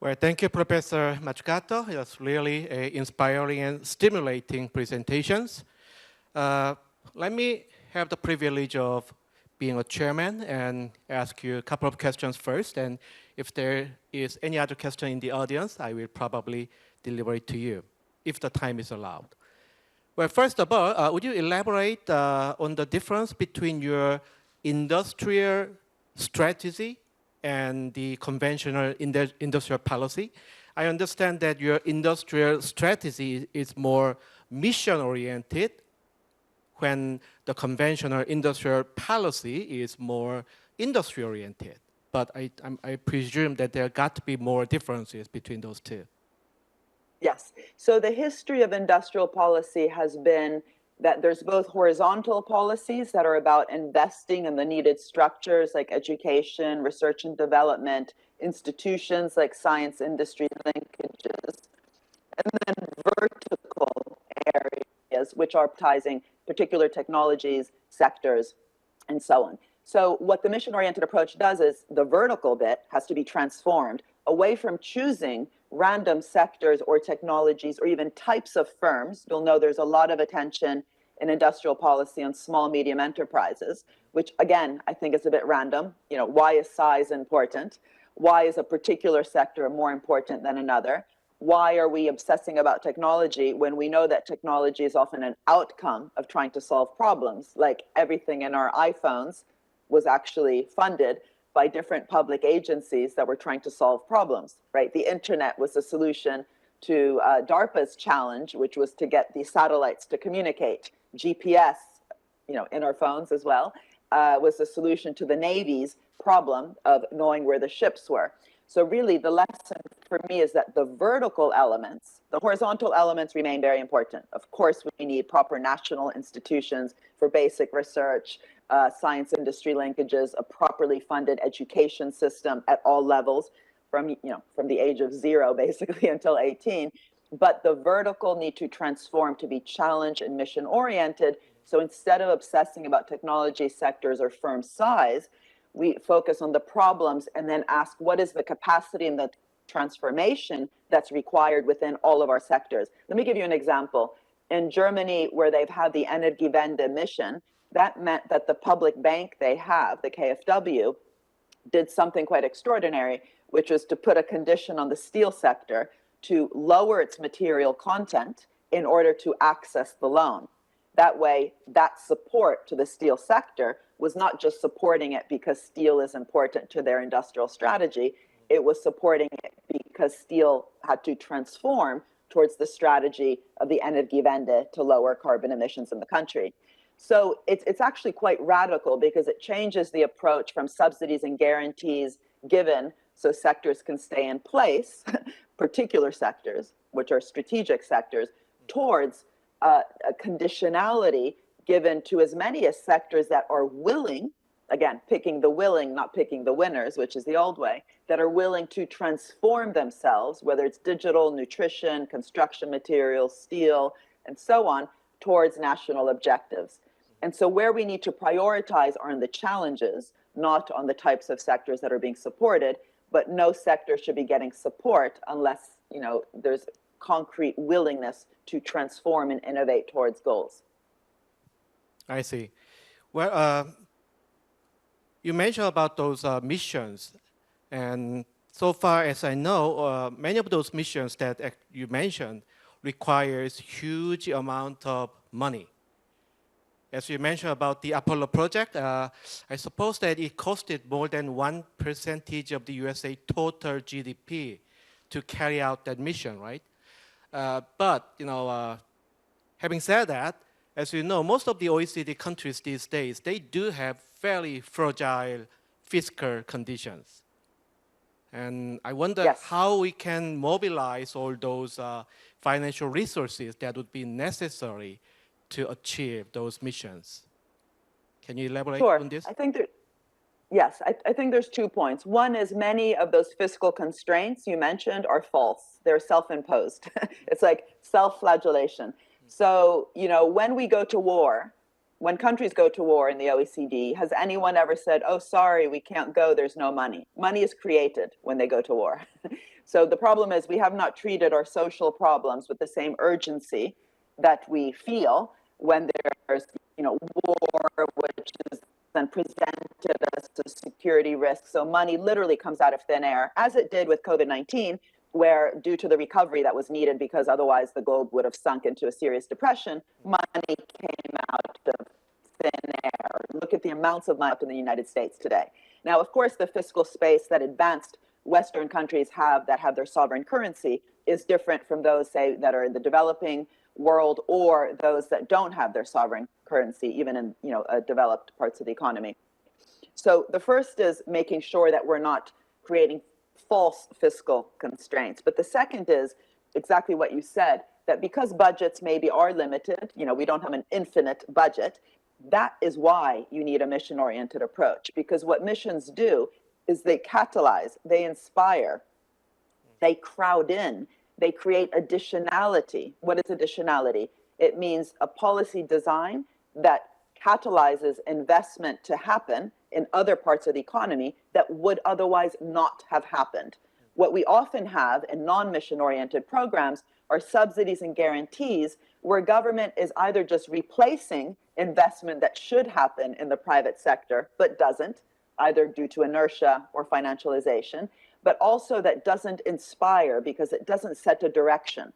Well, thank you, Professor Matsukato. It was really inspiring and stimulating presentations. Let me have the privilege of being a chairman and ask you a couple of questions first. And if there is any other question in the audience, I will probably deliver it to you, if the time is allowed. Well, first of all, would you elaborate on the difference between your industrial strategy and the conventional industrial policy? I understand that your industrial strategy is more mission-oriented, when the conventional industrial policy is more industry-oriented. But I presume that there got to be more differences between those two. Yes. So the history of industrial policy has been that there's both horizontal policies that are about investing in the needed structures like education, research and development, institutions like science industry linkages, and then vertical areas which are prioritizing particular technologies, sectors, and so on. So what the mission-oriented approach does is the vertical bit has to be transformed away from choosing random sectors or technologies or even types of firms. You'll know there's a lot of attention in industrial policy on small, medium enterprises, which again, I think is a bit random. You know, why is size important? Why is a particular sector more important than another? Why are we obsessing about technology when we know that technology is often an outcome of trying to solve problems? Like everything in our iPhones was actually funded by different public agencies that were trying to solve problems, right? The internet was the solution to DARPA's challenge, which was to get the satellites to communicate. GPS, you know, in our phones as well, was the solution to the Navy's problem of knowing where the ships were. So really the lesson for me is that the vertical elements, the horizontal elements remain very important. Of course, we need proper national institutions for basic research, science industry linkages, a properly funded education system at all levels from the age of 0 basically until 18. But the vertical need to transform to be challenge and mission oriented. So instead of obsessing about technology sectors or firm size, we focus on the problems and then ask what is the capacity and the transformation that's required within all of our sectors. Let me give you an example. In Germany, where they've had the Energiewende mission, that meant that the public bank they have, the KfW, did something quite extraordinary, which was to put a condition on the steel sector to lower its material content in order to access the loan. That way, that support to the steel sector was not just supporting it because steel is important to their industrial strategy, it was supporting it because steel had to transform towards the strategy of the Energiewende to lower carbon emissions in the country. So it's actually quite radical because it changes the approach from subsidies and guarantees given so sectors can stay in place, particular sectors, which are strategic sectors, towards a conditionality given to as many as sectors that are willing, again, picking the willing, not picking the winners, which is the old way, that are willing to transform themselves, whether it's digital, nutrition, construction materials, steel, and so on, towards national objectives. And so where we need to prioritize are in the challenges, not on the types of sectors that are being supported, but no sector should be getting support unless, you know, there's concrete willingness to transform and innovate towards goals. I see. Well, you mentioned about those missions, and so far as I know, many of those missions that you mentioned requires huge amount of money. As you mentioned about the Apollo project, I suppose that it costed more than 1% of the USA total GDP to carry out that mission, right? But you know, having said that, as you know, most of the OECD countries these days, they do have fairly fragile fiscal conditions. And I wonder how we can mobilize all those financial resources that would be necessary to achieve those missions. Can you elaborate on this? I think I think there's 2 points. One is many of those fiscal constraints you mentioned are false. They're self-imposed. It's like self-flagellation. So, you know, when we go to war, when countries go to war in the OECD, has anyone ever said, oh, sorry, we can't go, there's no money? Money is created when they go to war. So the problem is we have not treated our social problems with the same urgency that we feel when there's, war, which is then presented as a security risk. So money literally comes out of thin air, as it did with COVID-19, where due to the recovery that was needed because otherwise the globe would have sunk into a serious depression, money came out of thin air. Look at the amounts of money up in the United States today. Now, of course, the fiscal space that advanced Western countries have that have their sovereign currency is different from those, say, that are in the developing world or those that don't have their sovereign currency, even in developed parts of the economy. So the first is making sure that we're not creating false fiscal constraints. But the second is exactly what you said, that because budgets maybe are limited, we don't have an infinite budget, that is why you need a mission-oriented approach. Because what missions do is they catalyze, they inspire, they crowd in, they create additionality. What is additionality? It means a policy design that catalyzes investment to happen in other parts of the economy that would otherwise not have happened. What we often have in non-mission oriented programs are subsidies and guarantees where government is either just replacing investment that should happen in the private sector but doesn't, either due to inertia or financialization, but also that doesn't inspire because it doesn't set a direction.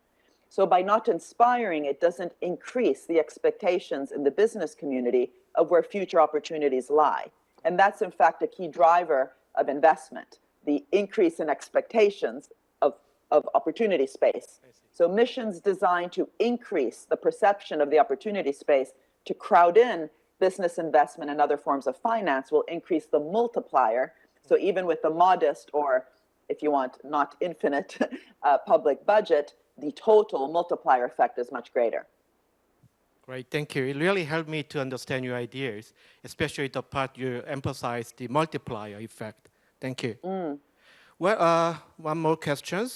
So by not inspiring, it doesn't increase the expectations in the business community of where future opportunities lie. And that's in fact a key driver of investment, the increase in expectations of opportunity space. So missions designed to increase the perception of the opportunity space to crowd in business investment and other forms of finance will increase the multiplier. So even with the modest, or if you want, not infinite public budget, the total multiplier effect is much greater. Great, thank you. It really helped me to understand your ideas, especially the part you emphasized, the multiplier effect. Thank you. Well, one more question.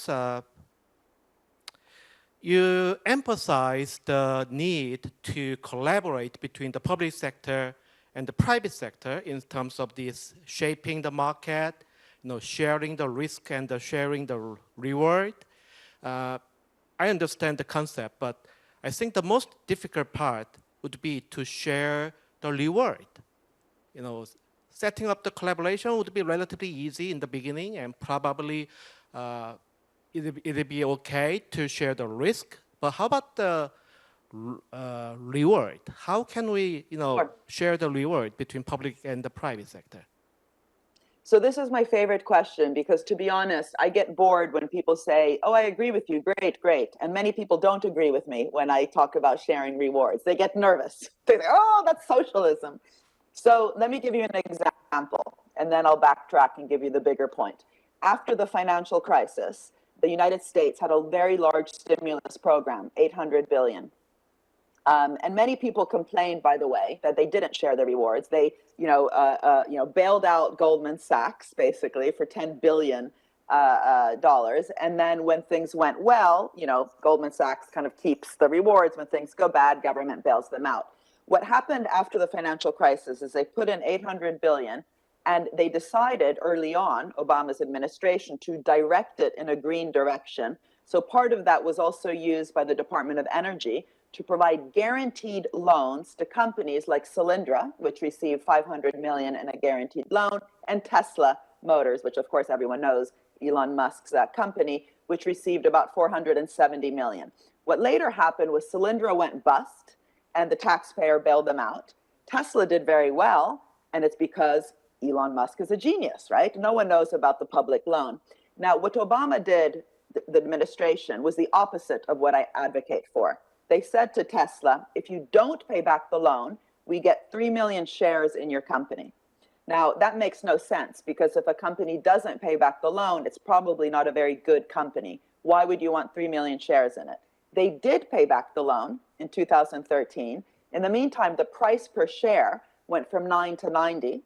You emphasize the need to collaborate between the public sector and the private sector in terms of this shaping the market, sharing the risk and sharing the reward. I understand the concept, but I think the most difficult part would be to share the reward. Setting up the collaboration would be relatively easy in the beginning, and probably it'd be okay to share the risk. But how about the reward? How can we, share the reward between public and the private sector? So this is my favorite question because, to be honest, I get bored when people say, oh, I agree with you, great, great. And many people don't agree with me when I talk about sharing rewards. They get nervous. They say, oh, that's socialism. So let me give you an example, and then I'll backtrack and give you the bigger point. After the financial crisis, the United States had a very large stimulus program, $800 billion. And many people complained, by the way, that they didn't share the rewards. They, bailed out Goldman Sachs basically for $10 billion dollars. And then when things went well, Goldman Sachs kind of keeps the rewards. When things go bad, government bails them out. What happened after the financial crisis is they put in $800 billion, and they decided early on, Obama's administration, to direct it in a green direction. So part of that was also used by the Department of Energy to provide guaranteed loans to companies like Solyndra, which received $500 million in a guaranteed loan, and Tesla Motors, which of course everyone knows, Elon Musk's company, which received about $470 million. What later happened was Solyndra went bust, and the taxpayer bailed them out. Tesla did very well, and it's because Elon Musk is a genius, right? No one knows about the public loan. Now, what Obama did, the administration, was the opposite of what I advocate for. They said to Tesla, if you don't pay back the loan, we get 3 million shares in your company. Now, that makes no sense because if a company doesn't pay back the loan, it's probably not a very good company. Why would you want 3 million shares in it? They did pay back the loan in 2013. In the meantime, the price per share went from 9 to 90.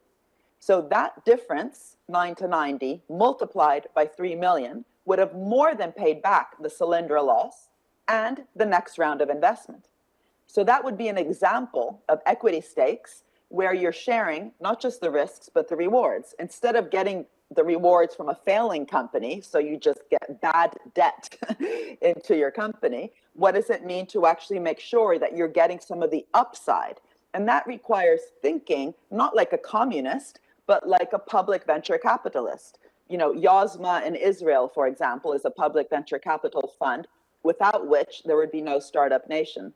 So that difference, 9 to 90, multiplied by 3 million, would have more than paid back the Solyndra loss and the next round of investment. So that would be an example of equity stakes where you're sharing not just the risks, but the rewards. Instead of getting the rewards from a failing company, so you just get bad debt into your company, what does it mean to actually make sure that you're getting some of the upside? And that requires thinking, not like a communist, but like a public venture capitalist. You know, Yozma in Israel, for example, is a public venture capital fund, without which there would be no startup nation.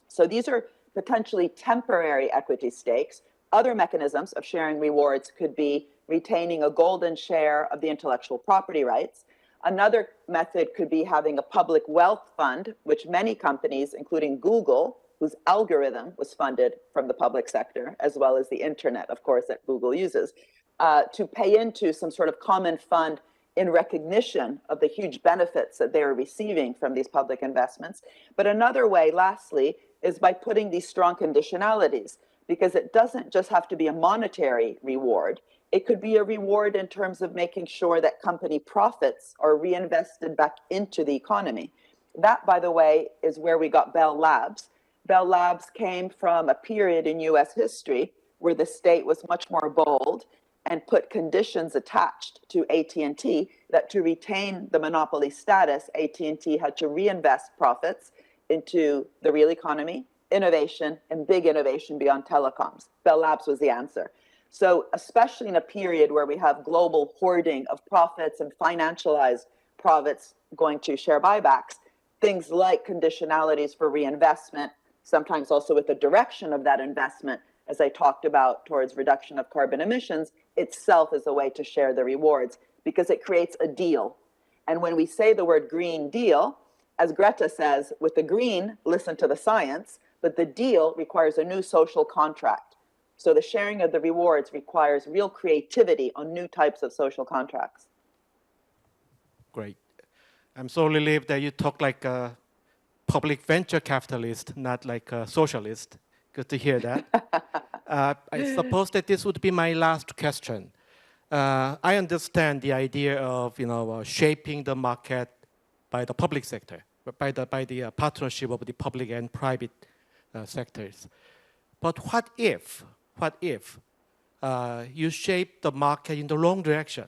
So these are potentially temporary equity stakes. Other mechanisms of sharing rewards could be retaining a golden share of the intellectual property rights. Another method could be having a public wealth fund, which many companies, including Google, whose algorithm was funded from the public sector, as well as the internet, of course, that Google uses, to pay into some sort of common fund in recognition of the huge benefits that they are receiving from these public investments. But another way, lastly, is by putting these strong conditionalities, because it doesn't just have to be a monetary reward. It could be a reward in terms of making sure that company profits are reinvested back into the economy. That, by the way, is where we got Bell Labs. Bell Labs came from a period in US history where the state was much more bold and put conditions attached to AT&T that to retain the monopoly status, AT&T had to reinvest profits into the real economy, innovation, and big innovation beyond telecoms. Bell Labs was the answer. So especially in a period where we have global hoarding of profits and financialized profits going to share buybacks, things like conditionalities for reinvestment, sometimes also with the direction of that investment, as I talked about, towards reduction of carbon emissions, itself is a way to share the rewards because it creates a deal. And when we say the word Green Deal, as Greta says, with the green, listen to the science, but the deal requires a new social contract. So the sharing of the rewards requires real creativity on new types of social contracts. Great. I'm so relieved that you talk like a public venture capitalist, not like a socialist. Good to hear that. I suppose that this would be my last question. I understand the idea of shaping the market by the public sector, by the partnership of the public and private sectors. But what if you shape the market in the wrong direction?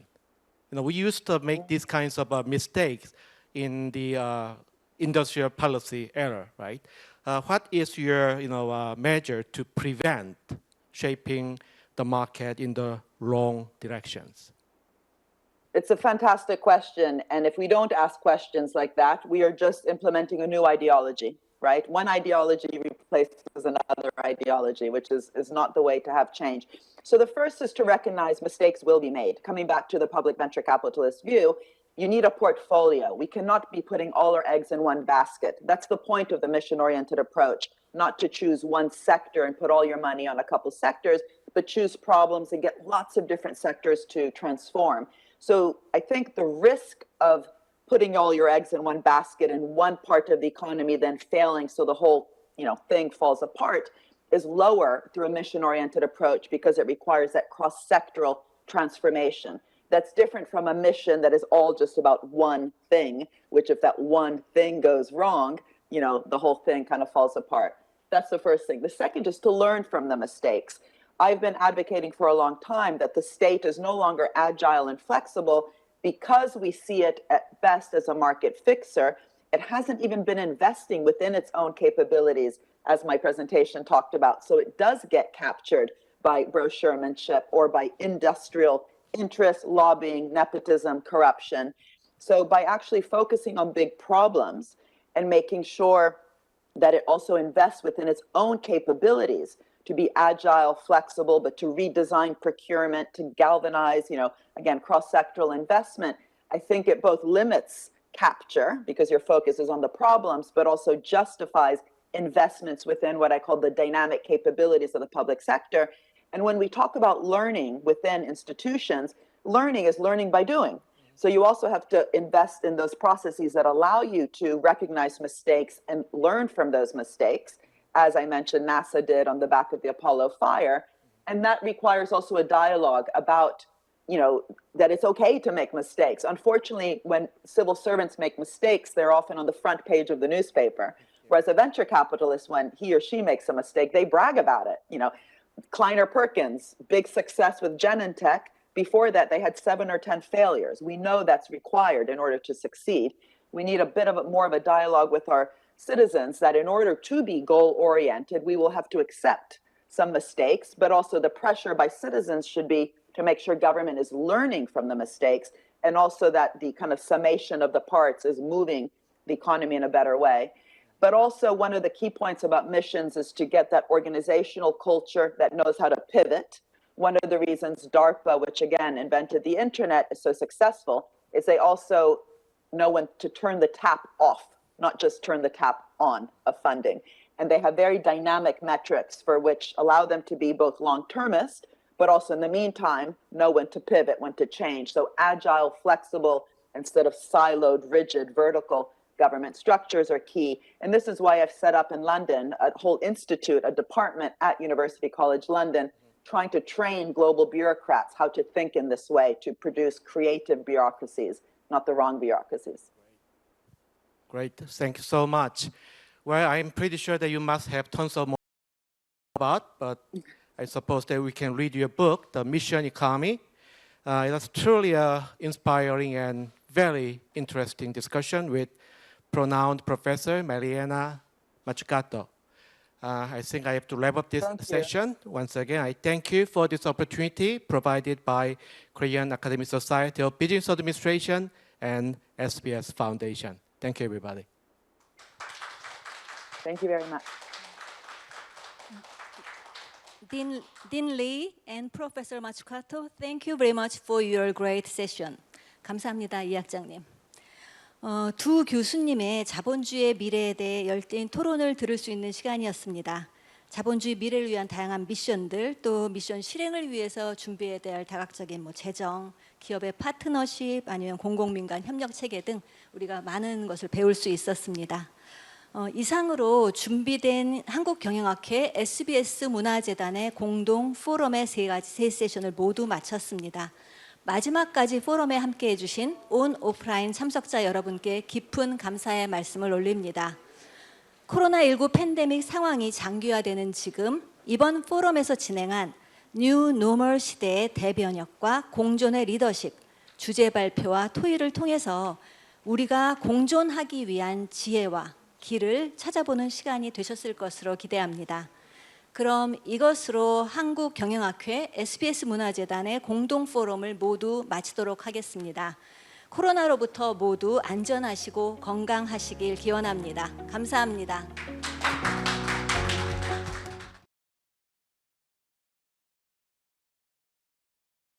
We used to make these kinds of mistakes in the industrial policy era, right? What is your measure to prevent shaping the market in the wrong directions? It's a fantastic question. And if we don't ask questions like that, we are just implementing a new ideology, right? One ideology replaces another ideology, which is not the way to have change. So the first is to recognize mistakes will be made. Coming back to the public venture capitalist view, you need a portfolio. We cannot be putting all our eggs in one basket. That's the point of the mission-oriented approach, not to choose one sector and put all your money on a couple sectors, but choose problems and get lots of different sectors to transform. So I think the risk of putting all your eggs in one basket in one part of the economy, then failing so the whole thing falls apart, is lower through a mission-oriented approach because it requires that cross-sectoral transformation. That's different from a mission that is all just about one thing, which if that one thing goes wrong, the whole thing kind of falls apart. That's the first thing. The second is to learn from the mistakes. I've been advocating for a long time that the state is no longer agile and flexible because we see it at best as a market fixer. It hasn't even been investing within its own capabilities, as my presentation talked about. So it does get captured by brochuremanship or by industrial interest, lobbying, nepotism, corruption. So by actually focusing on big problems and making sure that it also invests within its own capabilities to be agile, flexible, but to redesign procurement, to galvanize, again, cross-sectoral investment, I think it both limits capture because your focus is on the problems, but also justifies investments within what I call the dynamic capabilities of the public sector. And when we talk about learning within institutions, learning is learning by doing. So you also have to invest in those processes that allow you to recognize mistakes and learn from those mistakes, as I mentioned NASA did on the back of the Apollo fire. And that requires also a dialogue about, that it's okay to make mistakes. Unfortunately, when civil servants make mistakes, they're often on the front page of the newspaper. Whereas a venture capitalist, when he or she makes a mistake, they brag about it. You know, Kleiner Perkins, big success with Genentech. Before that, they had 7 or 10 failures. We know that's required in order to succeed. We need a bit of more of a dialogue with our citizens that in order to be goal-oriented, we will have to accept some mistakes, but also the pressure by citizens should be to make sure government is learning from the mistakes, and also that the kind of summation of the parts is moving the economy in a better way. But also one of the key points about missions is to get that organizational culture that knows how to pivot. One of the reasons DARPA, which again invented the internet, is so successful is they also know when to turn the tap off, not just turn the tap on of funding. And they have very dynamic metrics for which allow them to be both long-termist, but also in the meantime, know when to pivot, when to change. So agile, flexible, instead of siloed, rigid, vertical government structures are key. And this is why I've set up in London a whole institute, a department at University College London, trying to train global bureaucrats how to think in this way to produce creative bureaucracies, not the wrong bureaucracies. Great, thank you so much. Well, I'm pretty sure that you must have tons of more about, but I suppose that we can read your book, The Mission Economy. It was truly an inspiring and very interesting discussion with renowned Professor Mariana Mazzucato. I think I have to wrap up this session. Once again, I thank you for this opportunity provided by Korean Academic Society of Business Administration and SBS Foundation. Thank you, everybody. Thank you very much. Dean Lee and Professor Mazzucato, thank you very much for your great session. 감사합니다, 이 학장님. 두 교수님의 자본주의의 미래에 대해 열띤 토론을 들을 수 있는 시간이었습니다. 자본주의 미래를 위한 다양한 미션들, 또 미션 실행을 위해서 준비해야 될 다각적인 재정, 기업의 파트너십, 아니면 공공민간 협력 체계 등 우리가 많은 것을 배울 수 있었습니다. 이상으로 준비된 한국경영학회 Sbs문화재단의 공동 포럼의 세 세션을 모두 마쳤습니다. 마지막까지 포럼에 함께해 주신 온 오프라인 참석자 여러분께 깊은 감사의 말씀을 올립니다. 코로나19 팬데믹 상황이 장기화되는 지금 이번 포럼에서 진행한 뉴 노멀 시대의 대변혁과 공존의 리더십, 주제 발표와 토의를 통해서 우리가 공존하기 위한 지혜와 길을 찾아보는 시간이 되셨을 것으로 기대합니다. 그럼 이것으로 한국경영학회 Sbs문화재단의 공동포럼을 모두 마치도록 하겠습니다. 코로나로부터 모두 안전하시고 건강하시길 기원합니다. 감사합니다.